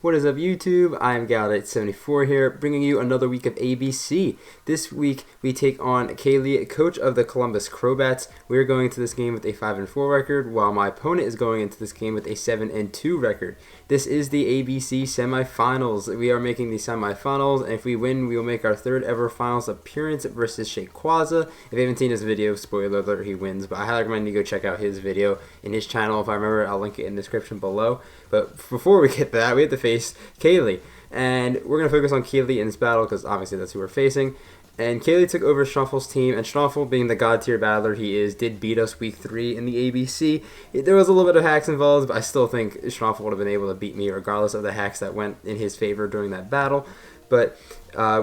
What is up, YouTube? I am Galaxy74 here, bringing you another week of ABC. This week, we take on Kaylee, coach of the Columbus Crobats. We are going into this game with a 5-4 record, while my opponent is going into this game with a 7-2 record. This is the ABC Semifinals. We are making the Semifinals, and if we win, we will make our third ever finals appearance versus Shaquaza. If you haven't seen his video, spoiler alert, he wins, but I highly recommend you go check out his video in his channel. If I remember, I'll link it in the description below. But before we get to that, we have to face Kaylee. And we're going to focus on Kaylee in this battle because obviously that's who we're facing. And Kaylee took over Schnauffel's team, and Schnaufel, being the god tier battler he is, did beat us week 3 in the ABC. There was a little bit of hacks involved, but I still think Schnaufel would have been able to beat me regardless of the hacks that went in his favor during that battle. But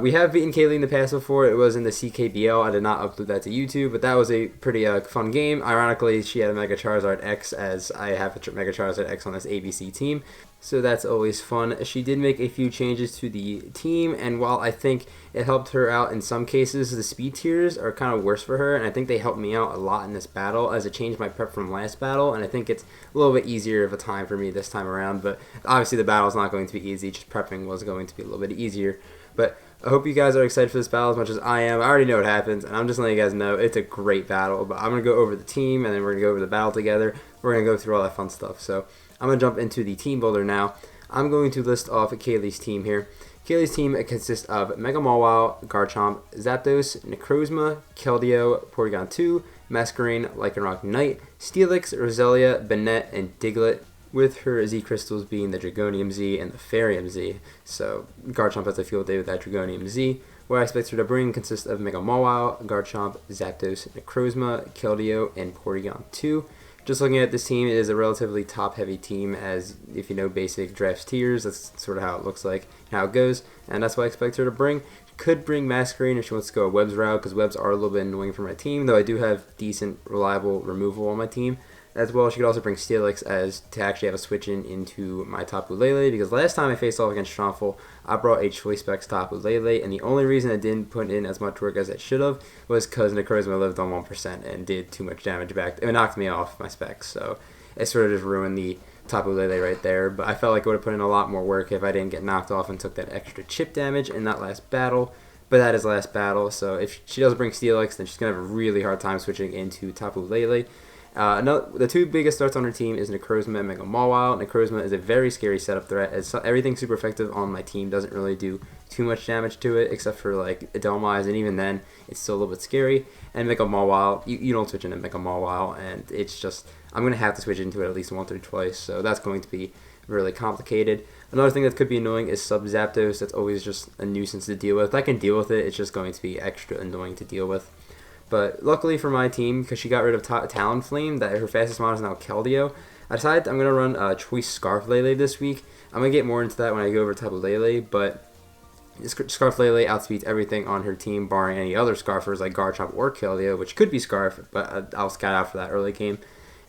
we have beaten Kaylee in the past before. It was in the CKBL. I did not upload that to YouTube, but that was a pretty fun game. Ironically, she had a Mega Charizard X, as I have a Mega Charizard X on this ABC team. So that's always fun. She did make a few changes to the team, and while I think it helped her out in some cases, the speed tiers are kind of worse for her, and I think they helped me out a lot in this battle as it changed my prep from last battle, and I think it's a little bit easier of a time for me this time around. But obviously the battle is not going to be easy, just prepping was going to be a little bit easier. But I hope you guys are excited for this battle as much as I am. I already know what happens, and I'm just letting you guys know it's a great battle. But I'm going to go over the team, and then we're going to go over the battle together. We're going to go through all that fun stuff. So I'm going to jump into the team builder now. I'm going to list off Kaylee's team here. Kaylee's team consists of Mega Mawile, Garchomp, Zapdos, Necrozma, Keldeo, Porygon 2, Masquerain, Lycanroc Knight, Steelix, Roselia, Banette, and Diglett, with her Z crystals being the Dragonium Z and the Farium Z. So Garchomp has a field day with that Dragonium Z. What I expect her to bring consists of Mega Mawile, Garchomp, Zapdos, Necrozma, Keldeo, and Porygon 2. Just looking at this team, it is a relatively top-heavy team, as if you know basic draft tiers, that's sort of how it looks like, how it goes, and that's what I expect her to bring. She could bring Masquerain if she wants to go a Webs route, because Webs are a little bit annoying for my team, though I do have decent, reliable removal on my team. As well, she could also bring Steelix to actually have a switch into my Tapu Lele, because last time I faced off against Schnaufel, I brought a Choice Specs Tapu Lele, and the only reason I didn't put in as much work as I should have was because Necrozma lived on 1% and did too much damage back. It knocked me off my specs, so it sort of just ruined the Tapu Lele right there. But I felt like I would have put in a lot more work if I didn't get knocked off and took that extra chip damage in that last battle. But that is last battle, so if she doesn't bring Steelix, then she's going to have a really hard time switching into Tapu Lele. The two biggest starts on her team is Necrozma and Mega Mawile. Necrozma is a very scary setup threat, as everything super effective on my team doesn't really do too much damage to it, except for like Edelweiss, and even then, it's still a little bit scary. And Mega Mawile, you don't switch into Mega Mawile, and it's just, I'm going to have to switch into it at least once or twice, so that's going to be really complicated. Another thing that could be annoying is Sub Zapdos. That's always just a nuisance to deal with. If I can deal with it, it's just going to be extra annoying to deal with. But luckily for my team, because she got rid of Talonflame, that her fastest model is now Keldeo, I decided I'm going to run Choice Scarf Lele this week. I'm going to get more into that when I go over Tapu Lele, but Scarf Lele outspeeds everything on her team, barring any other Scarfers like Garchomp or Keldeo, which could be Scarf, but I'll scout out for that early game.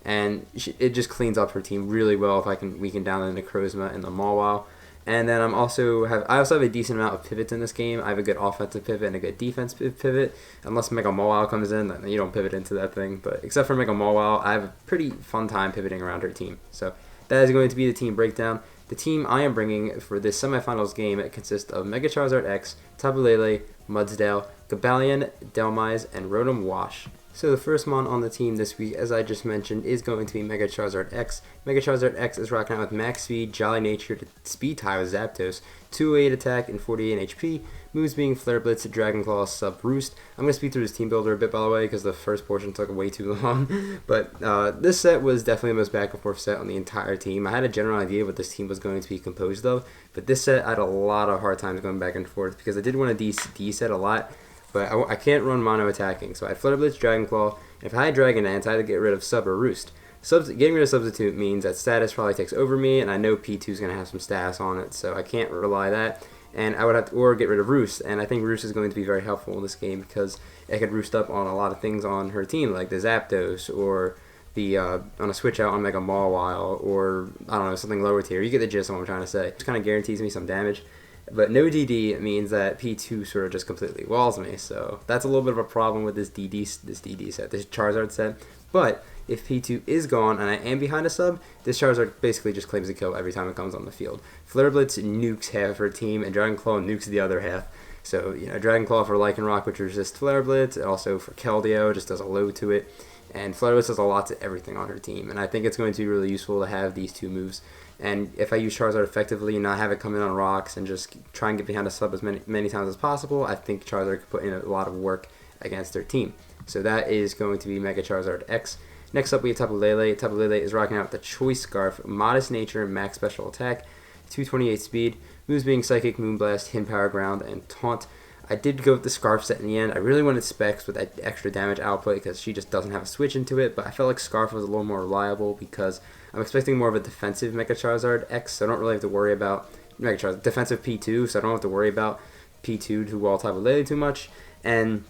And it just cleans up her team really well if I can weaken down the Necrozma and the Mawile. And then I also have a decent amount of pivots in this game. I have a good offensive pivot and a good defensive pivot. Unless Mega Mawile comes in, then you don't pivot into that thing. But except for Mega Mawile, I have a pretty fun time pivoting around her team. So that is going to be the team breakdown. The team I am bringing for this semifinals game consists of Mega Charizard X, Tapu Lele, Mudsdale, Gabalion, Delmise, and Rotom Wash. So the first mon on the team this week, as I just mentioned, is going to be Mega Charizard X. Mega Charizard X is rocking out with max speed, jolly nature, speed tie with Zapdos, 208 attack and 48 HP, moves being Flare Blitz, Dragon Claw, Sub Roost. I'm going to speed through this team builder a bit, by the way, because the first portion took way too long. But this set was definitely the most back and forth set on the entire team. I had a general idea what this team was going to be composed of, but this set I had a lot of hard times going back and forth because I did want to D set a lot. But I can't run mono attacking, so I had Flutter Blitz, Dragon Claw, and if I had Dragon Dance, I had to get rid of Sub or Roost. Getting rid of Substitute means that status probably takes over me, and I know P2 is going to have some status on it, so I can't rely that. And I would have to, or get rid of Roost, and I think Roost is going to be very helpful in this game because it could roost up on a lot of things on her team, like the Zapdos, or the on a switch out on Mega Mawile, or I don't know, something lower tier. You get the gist of what I'm trying to say. It just kind of guarantees me some damage. But no DD means that P2 sort of just completely walls me, so that's a little bit of a problem with this DD set, this Charizard set. But If P2 is gone and I am behind a sub, this Charizard basically just claims a kill every time it comes on the field. Flare Blitz nukes half of her team, and Dragon Claw nukes the other half. So, Dragon Claw for Lycanroc, which resists Flare Blitz, and also for Keldeo, just does a load to it. And Flare Blitz does a lot to everything on her team, and I think it's going to be really useful to have these two moves. And if I use Charizard effectively and not have it come in on rocks and just try and get behind a sub as many times as possible, I think Charizard could put in a lot of work against their team. So that is going to be Mega Charizard X. Next up, we have Tapu Lele. Tapu Lele is rocking out the Choice Scarf, Modest Nature, Max Special Attack, 228 Speed, moves being Psychic, Moonblast, Hidden Power Ground, and Taunt. I did go with the Scarf set in the end. I really wanted Specs with that extra damage output because she just doesn't have a switch into it, but I felt like Scarf was a little more reliable because I'm expecting more of a defensive Mega Charizard X, so I don't really have to worry about Mega Charizard defensive P2, so I don't have to worry about P2 to wall Tapu Lele too much. And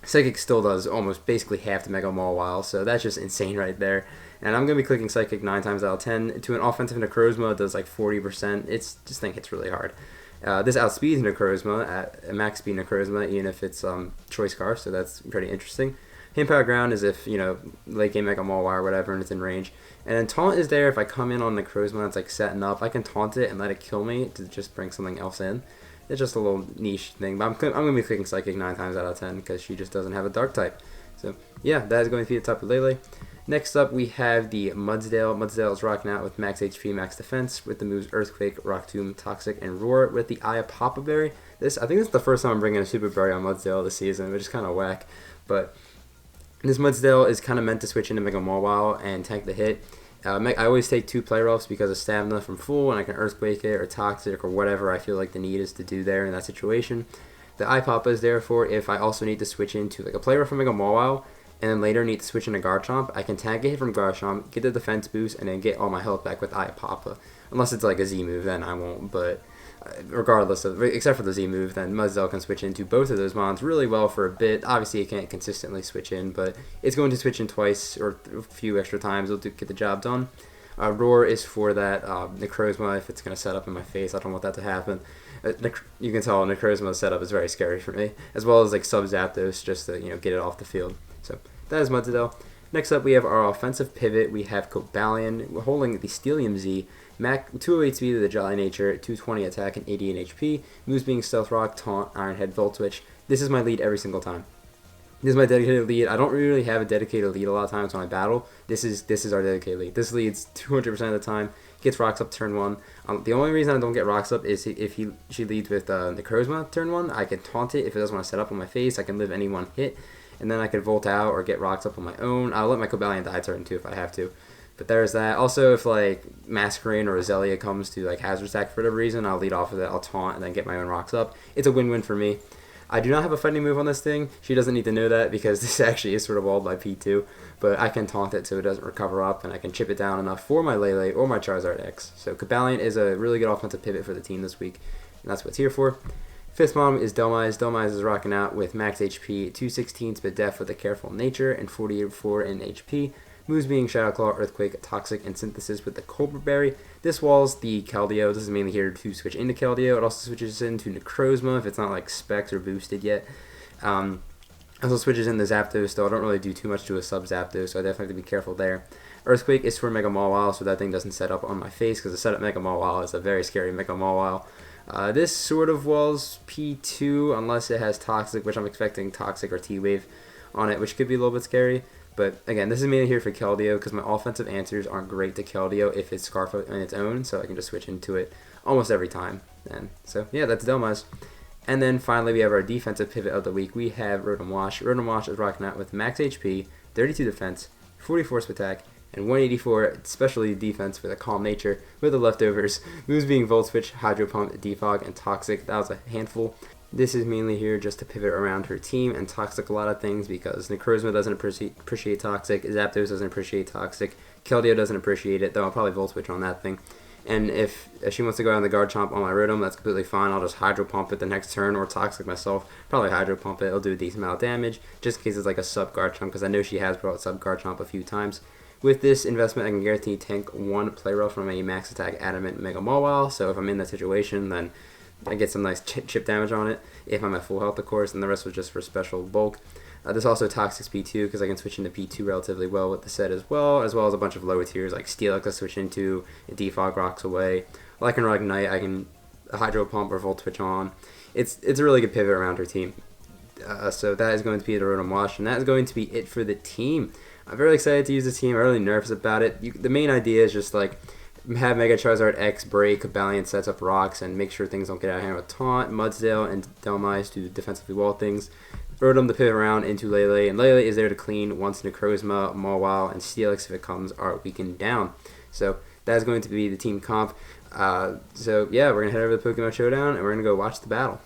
Psychic still does almost basically half the Mega Mawile, so that's just insane right there. And I'm going to be clicking Psychic 9 times out of 10. To an offensive Necrozma, does like 40%. It's really hard. This outspeeds Necrozma at max speed Necrozma, even if it's Choice Scarf, so that's pretty interesting. Hidden Power Ground is if, late game Mega Mawile or whatever and it's in range. And then Taunt is there if I come in on Necrozma, it's like setting up. I can taunt it and let it kill me to just bring something else in. It's just a little niche thing, but I'm going to be clicking Psychic 9 times out of 10 because she just doesn't have a Dark type. So, yeah, that is going to be the Tapu Lele. Next up, we have the Mudsdale. Mudsdale is rocking out with Max HP, Max Defense, with the moves Earthquake, Rock Tomb, Toxic, and Roar, with the Eye of Papa Berry. I think this is the first time I'm bringing a Super Berry on Mudsdale this season, which is kind of whack. But this Mudsdale is kind of meant to switch into Mega Mawile and tank the hit. I always take 2 Play Roughs because of stamina from full, and I can Earthquake it or Toxic or whatever I feel like the need is to do there in that situation. The Eye Papa is there for if I also need to switch into like a Play Rough from Mega Mawile, and then later need to switch into Garchomp. I can tag a hit from Garchomp, get the defense boost, and then get all my health back with Eye Papa. Unless it's like a Z move, then I won't, but except for the Z move, then Mudsdale can switch into both of those mons really well for a bit. Obviously, it can't consistently switch in, but it's going to switch in twice or a few extra times. It'll get the job done. Roar is for that Necrozma if it's going to set up in my face. I don't want that to happen. You can tell Necrozma's setup is very scary for me, as well as like Sub Zapdos just to get it off the field. So that is Mudsdale. Next up, we have our offensive pivot. We have Cobalion. We're holding the Steelium Z. Mac 208 speed with the Jolly Nature, 220 attack, and 88 HP. Moves being Stealth Rock, Taunt, Iron Head, Volt Switch. This is my lead every single time. This is my dedicated lead. I don't really have a dedicated lead a lot of times when I battle. This is our dedicated lead. This leads 200% of the time. Gets rocks up turn 1. The only reason I don't get rocks up is if she leads with Necrozma turn 1. I can taunt it if it doesn't want to set up on my face. I can live any one hit, and then I can Volt out or get rocks up on my own. I'll let my Cobalion die turn 2 if I have to. But there's that. Also, if like Masquerain or Roselia comes to like Hazard Stack for whatever reason, I'll lead off of it. I'll taunt and then get my own rocks up. It's a win-win for me. I do not have a fighting move on this thing. She doesn't need to know that because this actually is sort of walled by P2. But I can taunt it so it doesn't recover up, and I can chip it down enough for my Lele or my Charizard X. So Cobalion is a really good offensive pivot for the team this week, and that's what it's here for. Fifth mom is Delmise. Delmise is rocking out with max HP, 216 but def with a Careful Nature, and 44 in HP. Moves being Shadow Claw, Earthquake, Toxic, and Synthesis with the Cobra Berry. This walls the Keldeo. This is mainly here to switch into Keldeo. It also switches into Necrozma if it's not like specs or boosted yet. Also switches in the Zapdos, though I don't really do too much to a sub Zapdos, so I definitely have to be careful there. Earthquake is for Mega Mawile, so that thing doesn't set up on my face because the setup Mega Mawile is a very scary Mega Mawile. This sort of walls P2 unless it has Toxic, which I'm expecting Toxic or T-Wave on it, which could be a little bit scary. But again, this is mainly here for Keldeo because my offensive answers aren't great to Keldeo if it's Scarf on its own, so I can just switch into it almost every time. And so yeah, that's Delmise. And then finally we have our defensive pivot of the week. We have Rotom Wash. Rotom Wash is rocking out with max HP, 32 defense, 44 attack, and 184 specialty defense with a Calm Nature with the leftovers. Moves being Volt Switch, Hydro Pump, Defog, and Toxic. That was a handful. This is mainly here just to pivot around her team and Toxic a lot of things because Necrozma doesn't appreciate Toxic, Zapdos doesn't appreciate Toxic, Keldeo doesn't appreciate it, though I'll probably Volt Switch on that thing. And if she wants to go on the Garchomp on my Rotom, that's completely fine. I'll just Hydro Pump it the next turn or Toxic myself. Probably Hydro Pump it. It'll do a decent amount of damage just in case it's like a sub Garchomp because I know she has brought sub Garchomp a few times. With this investment, I can guarantee tank 1 Play Rough from a max attack Adamant Mega Mawile. So if I'm in that situation, then I get some nice chip damage on it if I'm at full health, of course, and the rest was just for special bulk. This also Toxic's P2 because I can switch into P2 relatively well with the set as well as a bunch of lower tiers like Steelix I switch into, Defog rocks away. Lycanroc Ignite I can Hydro Pump or Volt Switch on. It's a really good pivot around her team. So that is going to be the Rotom Wash, and that is going to be it for the team. I'm very excited to use this team. I'm really nervous about it. The main idea is just like have Mega Charizard X break, Cobalion sets up rocks, and make sure things don't get out of hand with Taunt, Mudsdale, and Delmise to defensively wall things. Rotom to pivot around into Lele, and Lele is there to clean once Necrozma, Mawile, and Steelix if it comes are weakened down. So that is going to be the team comp. So yeah, we're going to head over to the Pokemon Showdown, and we're going to go watch the battle.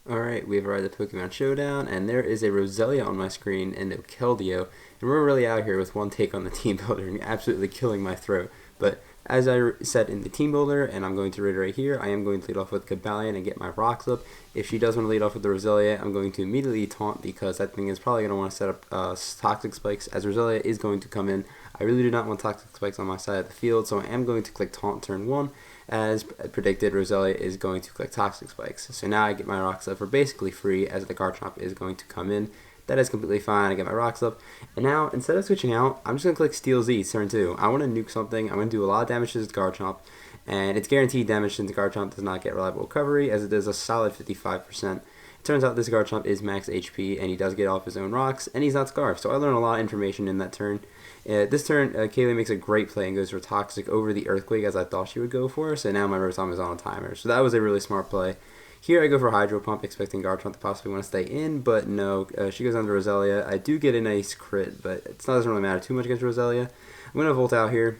Alright, we've arrived at Pokemon Showdown, and there is a Roselia on my screen and a Keldeo, and we're really out here with one take on the team builder and absolutely killing my throat. But as I said in the team builder, and I'm going to reiterate here, I am going to lead off with Cobalion and get my rocks up. If she does want to lead off with the Roselia, I'm going to immediately taunt because that thing is probably going to want to set up Toxic Spikes as Roselia is going to come in. I really do not want Toxic Spikes on my side of the field, so I am going to click Taunt turn 1. As predicted, Roselia is going to click Toxic Spikes. So now I get my rocks up for basically free as the Garchomp is going to come in. That is completely fine. I get my rocks up. And now, instead of switching out, I'm just going to click Steel Z, turn 2. I want to nuke something. I'm going to do a lot of damage to this Garchomp. And it's guaranteed damage since Garchomp does not get reliable recovery, as it does a solid 55%. It turns out this Garchomp is max HP, and he does get off his own rocks, and he's not Scarfed. So I learned a lot of information in that turn. This turn, Kaylee makes a great play and goes for Toxic over the Earthquake, as I thought she would go for. So now my Rotom is on a timer. So that was a really smart play. Here I go for Hydro Pump, expecting Garchomp to possibly want to stay in, but no. She goes under Roselia. I do get a nice crit, but it doesn't really matter too much against Roselia. I'm going to Volt out here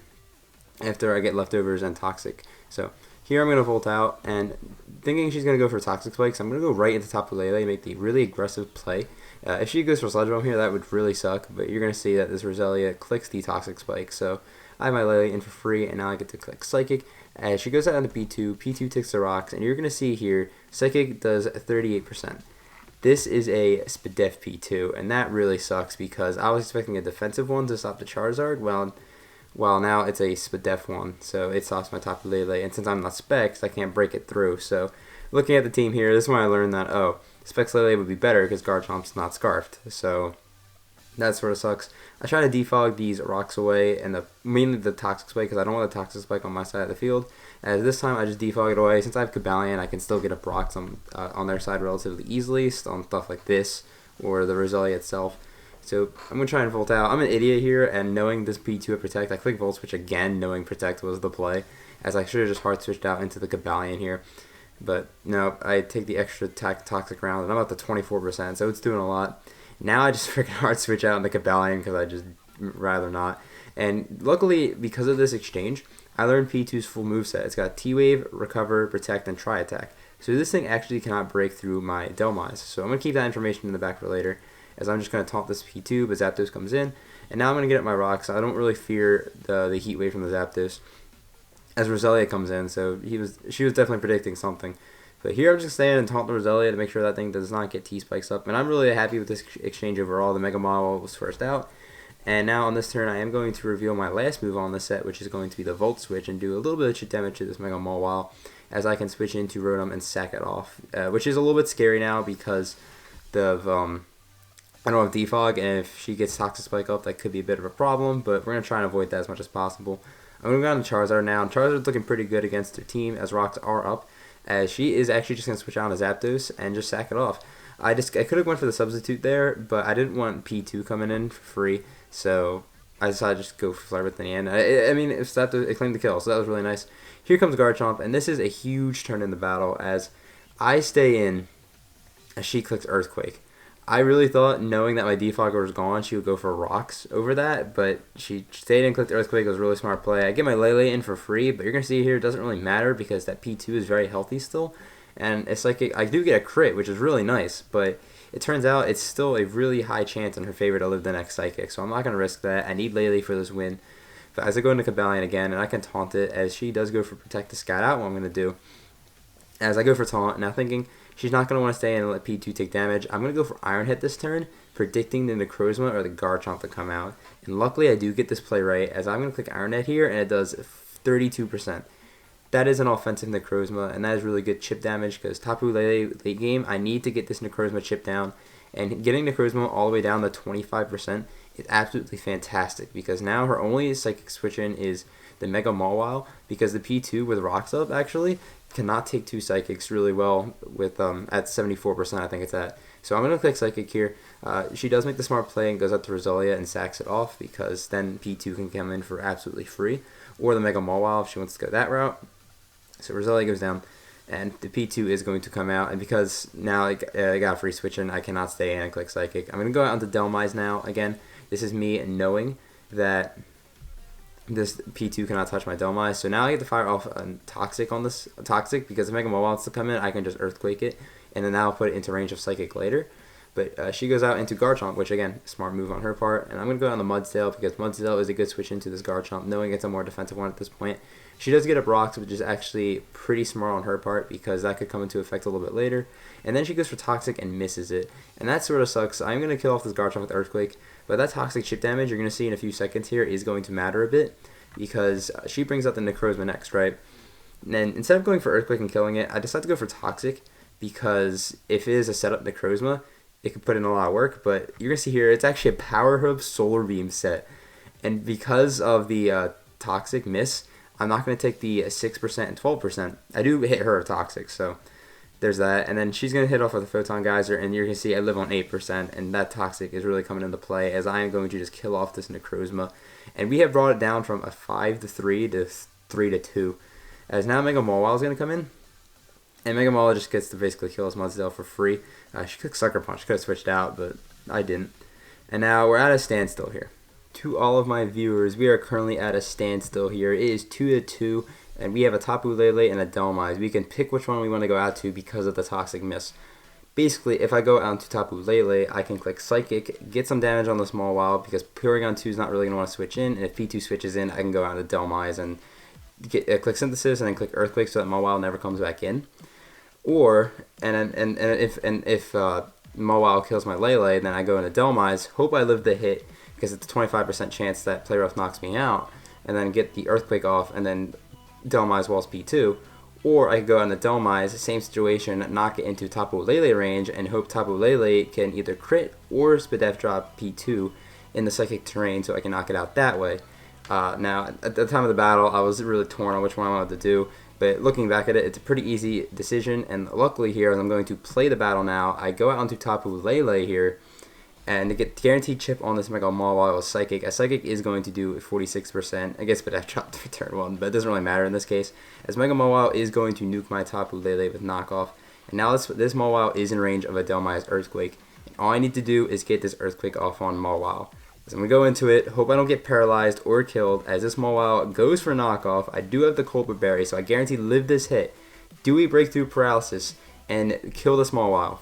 after I get Leftovers and Toxic. So here I'm going to Volt out, and thinking she's going to go for Toxic Spikes, I'm going to go right into Tapu Lele and make the really aggressive play. If she goes for Sludge Bomb here, that would really suck, but you're going to see that this Roselia clicks the Toxic Spike. So I have my Lele in for free, and now I get to click Psychic. As she goes out into P2, P2 takes the rocks, and you're going to see here, Psychic does 38%. This is a Spadef P2, and that really sucks because I was expecting a defensive one to stop the Charizard, well now it's a Spadef one, so it stops my Tapu Lele, and since I'm not Specs, I can't break it through. So looking at the team here, this is when I learned that, Specs Lele would be better because Garchomp's not Scarfed, so that sort of sucks. I try to defog these rocks away, and mainly the Toxic Spike, because I don't want the Toxic Spike on my side of the field. As this time, I just defog it away. Since I have Cobalion, I can still get up rocks on their side relatively easily, on stuff like this, or the Roselia itself. So I'm going to try and Volt out. I'm an idiot here, and knowing this P2 at Protect, I click Volt Switch again, knowing Protect was the play, as I should have just hard switched out into the Cobalion here. But no, I take the extra Toxic round, and I'm up to 24%, so it's doing a lot. Now I just freaking hard switch out in the Cobalion because I just rather not. And luckily, because of this exchange, I learned P2's full moveset. It's got T-Wave, Recover, Protect, and Tri-Attack. So this thing actually cannot break through my Delmise. So I'm going to keep that information in the back for later, as I'm just going to taunt this P2, but Zapdos comes in. And now I'm going to get up my rocks. I don't really fear the Heat Wave from the Zapdos, as Roselia comes in. So she was definitely predicting something. But here I'm just staying and taunt the Roselia to make sure that thing does not get T-Spikes up. And I'm really happy with this exchange overall. The Mega Mile was first out. And now on this turn, I am going to reveal my last move on the set, which is going to be the Volt Switch, and do a little bit of chip damage to this Mega Mawile, as I can switch into Rotom and sack it off, which is a little bit scary now because of I don't have Defog, and if she gets Toxic Spike up, that could be a bit of a problem, but we're going to try and avoid that as much as possible. I'm going to go on to Charizard now, and Charizard's looking pretty good against her team, as rocks are up, as she is actually just going to switch on to Zapdos and just sack it off. I could have went for the substitute there, but I didn't want P2 coming in for free, so I decided to just go for Flare Whip in the end. I mean, it claimed the kill, so that was really nice. Here comes Garchomp, and this is a huge turn in the battle, as I stay in as she clicks Earthquake. I really thought, knowing that my Defogger was gone, she would go for Rocks over that, but she stayed and clicked Earthquake. It was a really smart play. I get my Lele in for free, but you're going to see here it doesn't really matter because that P2 is very healthy still. And it's like I do get a crit, which is really nice, but it turns out it's still a really high chance in her favor to live the next Psychic, so I'm not going to risk that. I need Lele for this win. But as I go into Cobalion again, and I can taunt it, as she does go for Protect to scout out what I'm going to do. As I go for Taunt, now thinking she's not going to want to stay in and let P2 take damage, I'm going to go for Iron Head this turn, predicting the Necrozma or the Garchomp to come out. And luckily I do get this play right, as I'm going to click Iron Head here, and it does 32%. That is an offensive Necrozma, and that is really good chip damage, because Tapu Lele late game, I need to get this Necrozma chip down, And getting Necrozma all the way down to 25% is absolutely fantastic because now her only psychic switch in is the Mega Mawile, because the P2 with Rocks up actually cannot take 2 psychics really well with at 74%, I think it's at. So I'm going to click Psychic here. She does make the smart play and goes up to Roselia and sacks it off, because then P2 can come in for absolutely free, or the Mega Mawile if she wants to go that route. So Roselia goes down, and the P2 is going to come out, and because now I got a free switch in, I cannot stay in and click Psychic. I'm going to go out onto Delmise now. Again, this is me knowing that this P2 cannot touch my Delmise, so now I get to fire off a Toxic on this Toxic, because if Mega Mawile wants to come in, I can just Earthquake it, and then that'll put it into range of Psychic later. But she goes out into Garchomp, which again, smart move on her part. And I'm going to go on the Mudsdale, because Mudsdale is a good switch into this Garchomp, knowing it's a more defensive one at this point. She does get up Rocks, which is actually pretty smart on her part, because that could come into effect a little bit later. And then she goes for Toxic and misses it. And that sort of sucks. I'm going to kill off this Garchomp with Earthquake, but that Toxic chip damage you're going to see in a few seconds here is going to matter a bit, because she brings out the Necrozma next, right? And then instead of going for Earthquake and killing it, I decided to go for Toxic, because if it is a setup Necrozma, it could put in a lot of work. But you're going to see here, it's actually a Power Hub Solar Beam set. And because of the Toxic miss, I'm not going to take the 6% and 12%. I do hit her Toxic, so there's that. And then she's going to hit off with a Photon Geyser, and you're going to see I live on 8%, and that Toxic is really coming into play, as I am going to just kill off this Necrozma. And we have brought it down from a 5-3 to 3-2, as now Mega Mawile is going to come in. And Mega Mawile just gets to basically kill his Mudsdale for free. She could Sucker Punch, could have switched out, but I didn't. And now we're at a standstill here. To all of my viewers, we are currently at a standstill here. It is 2-2, and we have a Tapu Lele and a Delmise. We can pick which one we want to go out to because of the Toxic miss. Basically, if I go out to Tapu Lele, I can click Psychic, get some damage on the Mawile, because Porygon 2 is not really going to want to switch in, and if P2 switches in, I can go out to Delmise and click Synthesis and then click Earthquake so that Mawile never comes back in. Or, if Mawile kills my Lele, then I go into Delmise, hope I live the hit, because it's a 25% chance that Play Rough knocks me out, and then get the Earthquake off, and then Delmise walls P2. Or I could go on the Delmise, same situation, knock it into Tapu Lele range, and hope Tapu Lele can either crit or Spadef drop P2 in the Psychic terrain so I can knock it out that way. Now, at the time of the battle, I was really torn on which one I wanted to do, but looking back at it, it's a pretty easy decision, and luckily here, as I'm going to play the battle now, I go out onto Tapu Lele here, and to get guaranteed chip on this Mega Mawile with Psychic. A Psychic is going to do 46%. I guess, but I dropped for turn 1, but it doesn't really matter in this case, as Mega Mawile is going to nuke my Tapu Lele with knockoff. And now this Mawile is in range of a Delmise Earthquake. And all I need to do is get this Earthquake off on Mawile. So I'm going to go into it, hope I don't get paralyzed or killed, as this Mawile goes for knockoff. I do have the Colbert Berry, so I guarantee live this hit. Do we break through paralysis and kill this Mawile?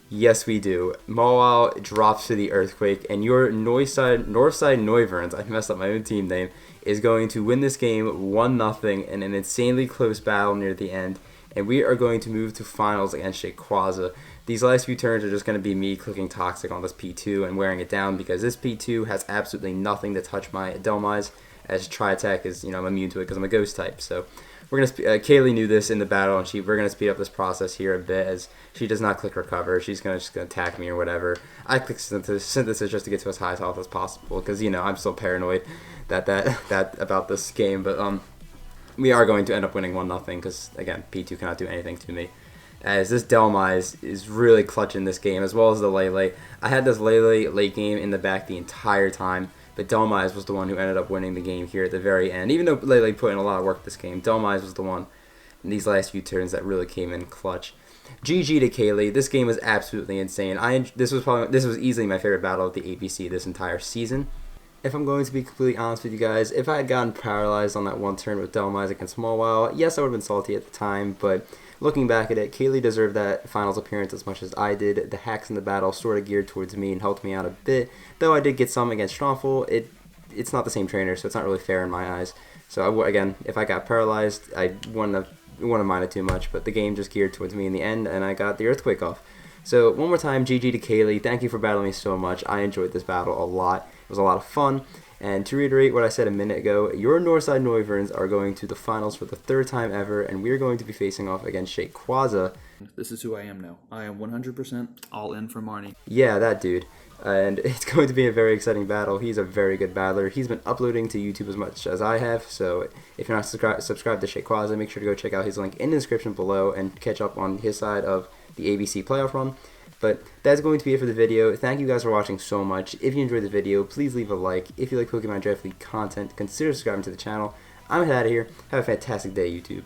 Yes, we do. Mawile drops to the Earthquake, and your Northside Noiverns, I messed up my own team name, is going to win this game 1-0 in an insanely close battle near the end, and we are going to move to finals against Rayquaza. These last few turns are just going to be me clicking Toxic on this P2 and wearing it down, because this P2 has absolutely nothing to touch my Delmise, as Tri-Attack is, I'm immune to it because I'm a Ghost type, so we're gonna. Kaylee knew this in the battle, and we're gonna speed up this process here a bit, as she does not click Recover. She's just gonna attack me or whatever. I click Synthesis just to get to as high health as possible, because I'm still paranoid that about this game. But we are going to end up winning 1-0, because again, P2 cannot do anything to me, as this Delmise is really clutch in this game, as well as the Lele. I had this Lele late game in the back the entire time, but Delmise was the one who ended up winning the game here at the very end. Even though Lele put in a lot of work this game, Delmise was the one in these last few turns that really came in clutch. GG to Kaylee. This game was absolutely insane. This was easily my favorite battle of the ABC this entire season. If I'm going to be completely honest with you guys, if I had gotten paralyzed on that one turn with Delmise against Mawile, yes, I would have been salty at the time, but looking back at it, Kaylee deserved that finals appearance as much as I did. The hacks in the battle sort of geared towards me and helped me out a bit, though I did get some against Stromful. It's not the same trainer, so it's not really fair in my eyes. So again, if I got paralyzed, I wouldn't have minded too much, but the game just geared towards me in the end, and I got the Earthquake off. So one more time, GG to Kaylee. Thank you for battling me so much. I enjoyed this battle a lot. It was a lot of fun. And to reiterate what I said a minute ago, your Northside Noiverns are going to the finals for the 3rd time ever, and we're going to be facing off against Rayquaza. This is who I am now. I am 100% all in for Marnie. Yeah, that dude. And it's going to be a very exciting battle. He's a very good battler. He's been uploading to YouTube as much as I have, so if you're not subscribed to Shaquaza, make sure to go check out his link in the description below and catch up on his side of the ABC playoff run. But that's going to be it for the video. Thank you guys for watching so much. If you enjoyed the video, please leave a like. If you like Pokemon Draft League content, consider subscribing to the channel. I'm out of here. Have a fantastic day, YouTube.